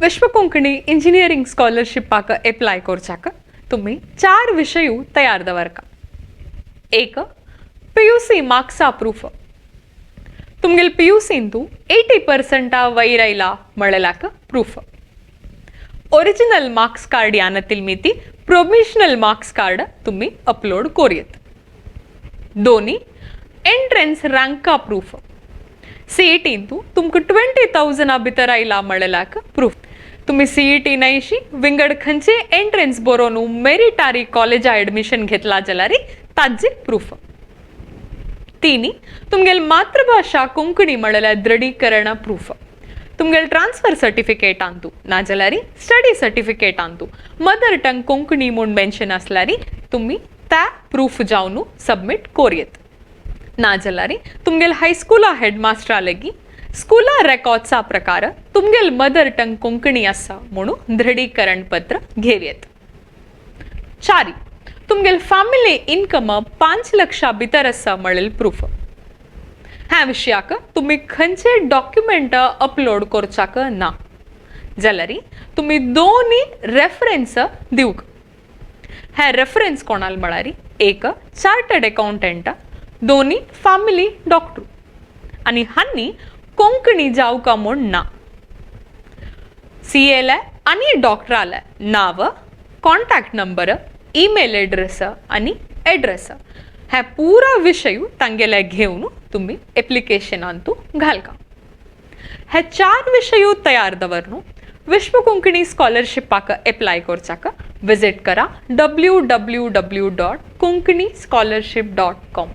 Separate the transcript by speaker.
Speaker 1: विश्व Konkani engineering स्कॉलरशिपाक apply करच्याक तुम्ही 4 विषय तयार दवरका. एक PUC मार्क्सा प्रूफ. तुमगेल PUCंतू 80% वयर आयला मळलाक प्रूफ. ओरिजिनल मार्क्स कार्ड यानतील मिती प्रोविजनल मार्क्स कार्ड तुम्ही अपलोड करूयेत. दोन्ही एंट्रन्स रँका प्रूफ. CETंतू तुमक 20,000 भितर आयला मळलाक प्रूफ. तुम्ही CET नाहीशी विंगड खंयचे एंट्रन्स बरोवन मेरिटारी कॉलेजा एडमिशन घेतला जाल्यार ताजे प्रूफ. तीन तुमगेल मातृभाषा कोंकणी मळल्या दृढीकरण प्रूफ. तुमगेल ट्रान्सफर सर्टिफिकेट आणतू ना जाल्यार स्टडी सर्टिफिकेट आणतू मदर टंग कोंकणी म्हूण मेन्शन असल्यार तुम्ही त्या प्रूफ जावन सबमिट करूयेत. ना जाल्यार तुमगेल हायस्कुला हेडमास्टरा लेगी स्कुला रेकॉर्ड्सा प्रकार तुमगेल मदर टंग कोंकणी आसा म्हणून दृढीकरण पत्र घेवयेत. 4 तुमगेल फॅमिली इन्कम 5 लाखा भितर आसा मळेल प्रूफ. ह्या विशयाक तुम्ही खंयचे डॉक्युमेंट अपलोड करच्याक ना जाल्यार तुम्ही दोन्ही रेफरन्स दिवक. हे रेफरन्स कोणाल म्हळ्यार एक चार्टर्ड अकाउंटंट, दोन्ही फॅमिली डॉक्टर आणि हांनी कोंकणी जावका म्हूण ना. CA आणि डॉक्टराले नाव, कॉन्टॅक्ट नंबर, ईमेल एड्रेस आणि एड्रेस हे पुरा विषय तांगेले घेवन तुम्ही एप्लिकेशनांतू घालका. हे 4 विषय तयार दवरून विश्व कोंकणी स्कॉलरशिपाक एप्लाय करच्याक विजिट करा www.konkani scholarship.com.